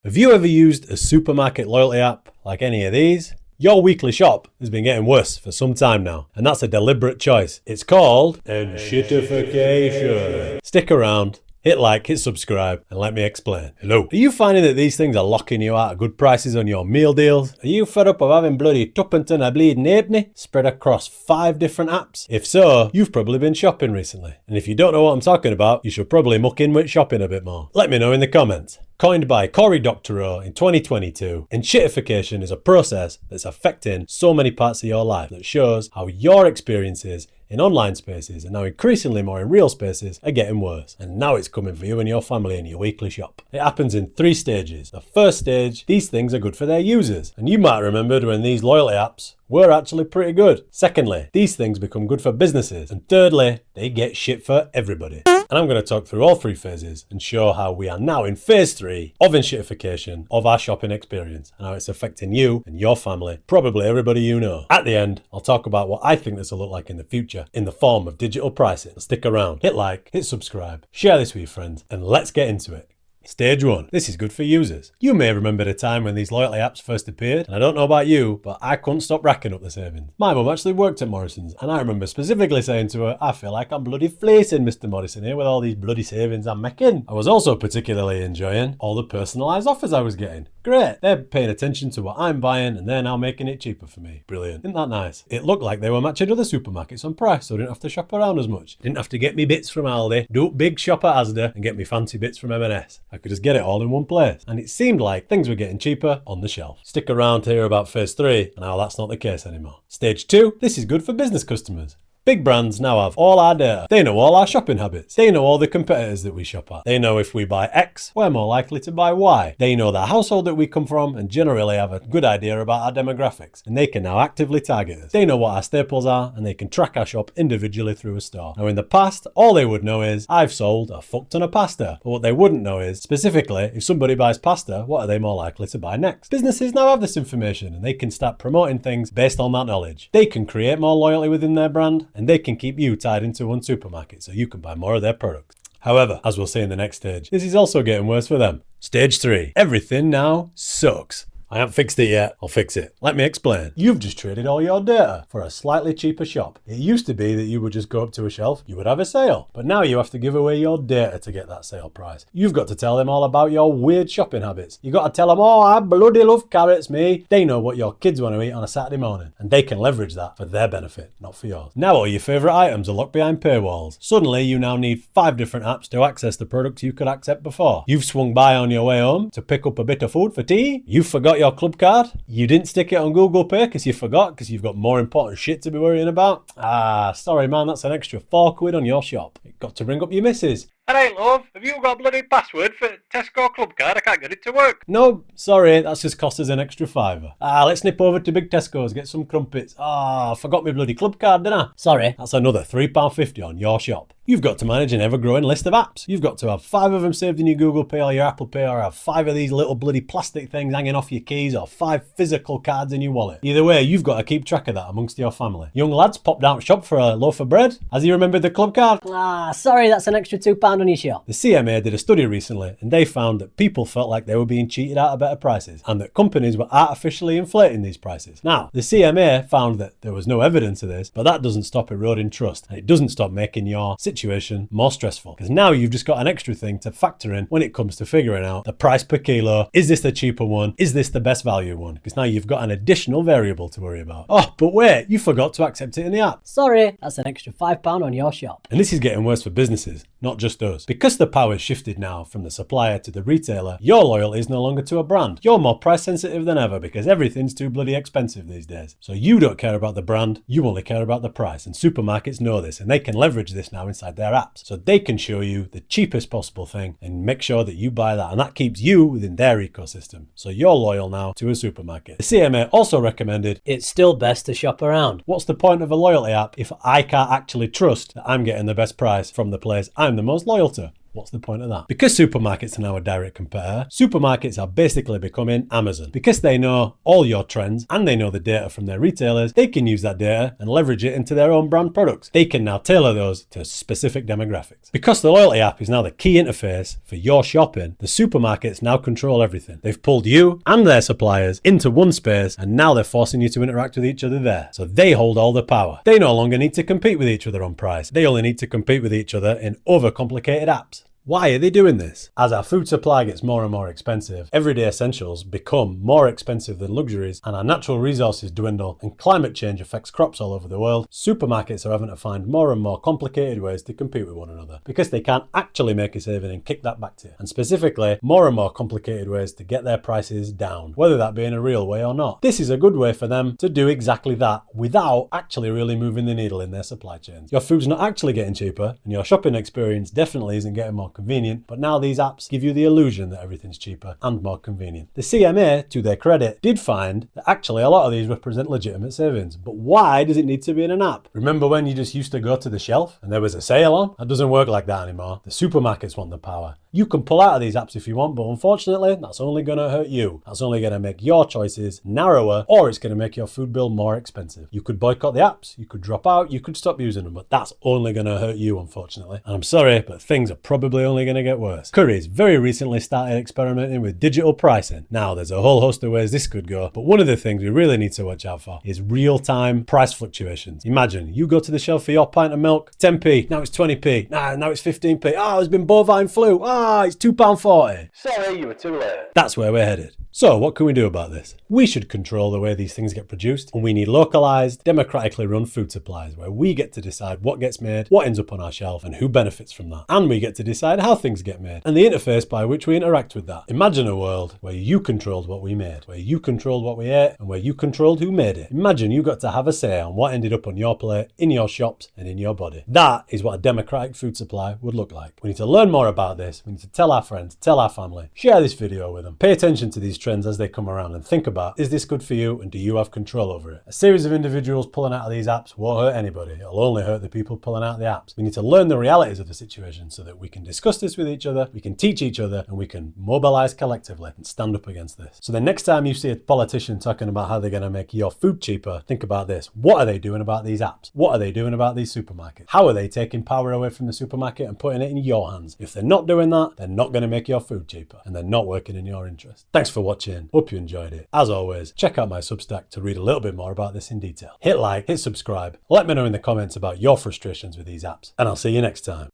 Have you ever used a supermarket loyalty app like any of these? Your weekly shop has been getting worse for some time now, and that's a deliberate choice. It's called enshittification. Stick around, hit like, hit subscribe, and let me explain. Hello. Are you finding that these things are locking you out of good prices on your meal deals? Are you fed up of having bloody tuppence and a bleeding halfpenny spread across 5 different apps? If so, you've probably been shopping recently. And if you don't know what I'm talking about, you should probably muck in with shopping a bit more. Let me know in the comments. Coined by Cory Doctorow in 2022, enshittification is a process that's affecting so many parts of your life that shows how your experiences in online spaces and now increasingly more in real spaces are getting worse. And now it's coming for you and your family in your weekly shop. It happens in 3 stages. The first stage, these things are good for their users. And you might have remembered when these loyalty apps were actually pretty good. Secondly, these things become good for businesses. And thirdly, they get shit for everybody. And I'm going to talk through all 3 phases and show how we are now in phase 3 of enshittification of our shopping experience and how it's affecting you and your family, probably everybody you know. At the end, I'll talk about what I think this will look like in the future in the form of digital pricing. Stick around, hit like, hit subscribe, share this with your friends, and let's get into it. Stage 1. This is good for users. You may remember the time when these loyalty apps first appeared, and I don't know about you, but I couldn't stop racking up the savings. My mum actually worked at Morrison's, and I remember specifically saying to her, I feel like I'm bloody fleecing Mr. Morrison here with all these bloody savings I'm making. I was also particularly enjoying all the personalised offers I was getting. Great, they're paying attention to what I'm buying, and they're now making it cheaper for me. Brilliant. Isn't that nice? It looked like they were matching other supermarkets on price, so I didn't have to shop around as much. Didn't have to get me bits from Aldi, do big shop at Asda, and get me fancy bits from M&S. I could just get it all in one place. And it seemed like things were getting cheaper on the shelf. Stick around to hear about phase 3 and how that's not the case anymore. Stage 2, this is good for business customers. Big brands now have all our data. They know all our shopping habits. They know all the competitors that we shop at. They know if we buy X, we're more likely to buy Y. They know the household that we come from and generally have a good idea about our demographics. And they can now actively target us. They know what our staples are and they can track our shop individually through a store. Now in the past, all they would know is, I've sold a fuck ton of pasta. But what they wouldn't know is, specifically, if somebody buys pasta, what are they more likely to buy next? Businesses now have this information and they can start promoting things based on that knowledge. They can create more loyalty within their brand, and they can keep you tied into one supermarket so you can buy more of their products. However, as we'll see in the next stage, this is also getting worse for them. Stage 3. Everything now sucks. I haven't fixed it yet. I'll fix it. Let me explain. You've just traded all your data for a slightly cheaper shop. It used to be that you would just go up to a shelf, you would have a sale. But now you have to give away your data to get that sale price. You've got to tell them all about your weird shopping habits. You've got to tell them, oh, I bloody love carrots, me. They know what your kids want to eat on a Saturday morning. And they can leverage that for their benefit, not for yours. Now all your favourite items are locked behind paywalls. Suddenly you now need 5 different apps to access the products you could accept before. You've swung by on your way home to pick up a bit of food for tea. You forgot your club card. You didn't stick it on Google Pay because you forgot because you've got more important shit to be worrying about. Sorry man, that's an extra £4 on your shop. You've got to ring up your missus. Alright love, have you got a bloody password for Tesco Club Card? I can't get it to work. No, sorry, that's just cost us an extra £5. Let's nip over to Big Tesco's, get some crumpets. I forgot my bloody club card, didn't I? Sorry, that's another £3.50 on your shop. You've got to manage an ever-growing list of apps. You've got to have 5 of them saved in your Google Pay or your Apple Pay, or have 5 of these little bloody plastic things hanging off your keys, or 5 physical cards in your wallet. Either way, you've got to keep track of that amongst your family. Young lads popped out shop for a loaf of bread. Has he remembered the club card? Sorry, that's an extra £2 on your shop. The CMA did a study recently and they found that people felt like they were being cheated out of better prices and that companies were artificially inflating these prices. Now, the CMA found that there was no evidence of this, but that doesn't stop eroding trust and it doesn't stop making your situation more stressful because now you've just got an extra thing to factor in when it comes to figuring out the price per kilo. Is this the cheaper one? Is this the best value one? Because now you've got an additional variable to worry about. Oh, but wait, you forgot to accept it in the app. Sorry, that's an extra £5 on your shop. And this is getting worse for businesses, not just us. Because the power's shifted now from the supplier to the retailer, your loyalty is no longer to a brand. You're more price sensitive than ever because everything's too bloody expensive these days. So you don't care about the brand, you only care about the price. And supermarkets know this and they can leverage this now inside their apps. So they can show you the cheapest possible thing and make sure that you buy that. And that keeps you within their ecosystem. So you're loyal now to a supermarket. The CMA also recommended it's still best to shop around. What's the point of a loyalty app if I can't actually trust that I'm getting the best price from the place I'm the most loyal to? What's the point of that? Because supermarkets are now a direct competitor, supermarkets are basically becoming Amazon. Because they know all your trends and they know the data from their retailers, they can use that data and leverage it into their own brand products. They can now tailor those to specific demographics. Because the loyalty app is now the key interface for your shopping, the supermarkets now control everything. They've pulled you and their suppliers into one space, and now they're forcing you to interact with each other there. So they hold all the power. They no longer need to compete with each other on price. They only need to compete with each other in overcomplicated apps. Why are they doing this? As our food supply gets more and more expensive, everyday essentials become more expensive than luxuries, and our natural resources dwindle, and climate change affects crops all over the world, supermarkets are having to find more and more complicated ways to compete with one another, because they can't actually make a saving and kick that back to you. And specifically, more and more complicated ways to get their prices down, whether that be in a real way or not. This is a good way for them to do exactly that without actually really moving the needle in their supply chains. Your food's not actually getting cheaper, and your shopping experience definitely isn't getting more convenient, but now these apps give you the illusion that everything's cheaper and more convenient. The CMA, to their credit, did find that actually a lot of these represent legitimate savings, but why does it need to be in an app? Remember when you just used to go to the shelf and there was a sale on? That doesn't work like that anymore. The supermarkets want the power. You can pull out of these apps if you want, but unfortunately, that's only going to hurt you. That's only going to make your choices narrower, or it's going to make your food bill more expensive. You could boycott the apps, you could drop out, you could stop using them, but that's only going to hurt you, unfortunately. And I'm sorry, but things are probably only going to get worse. Currys very recently started experimenting with digital pricing. Now, there's a whole host of ways this could go, but one of the things we really need to watch out for is real-time price fluctuations. Imagine you go to the shelf for your pint of milk, 10p, now it's 20p, now it's 15p, there's been bovine flu, it's £2.40. Sorry, you were too late. That's where we're headed. So what can we do about this? We should control the way these things get produced, and we need localized, democratically run food supplies where we get to decide what gets made, what ends up on our shelf, and who benefits from that. And we get to decide how things get made and the interface by which we interact with that. Imagine a world where you controlled what we made, where you controlled what we ate, and where you controlled who made it. Imagine you got to have a say on what ended up on your plate, in your shops, and in your body. That is what a democratic food supply would look like. We need to learn more about this. We need to tell our friends, tell our family, share this video with them, pay attention to these trends as they come around, and think about, is this good for you and do you have control over it? A series of individuals pulling out of these apps won't hurt anybody. It'll only hurt the people pulling out the apps. We need to learn the realities of the situation so that we can discuss this with each other, we can teach each other, and we can mobilize collectively and stand up against this. So the next time you see a politician talking about how they're going to make your food cheaper, think about this. What are they doing about these apps? What are they doing about these supermarkets? How are they taking power away from the supermarket and putting it in your hands? If they're not doing that, they're not going to make your food cheaper, and they're not working in your interest. Thanks for watching. Hope you enjoyed it. As always, check out my Substack to read a little bit more about this in detail. Hit like, hit subscribe. Let me know in the comments about your frustrations with these apps, and I'll see you next time.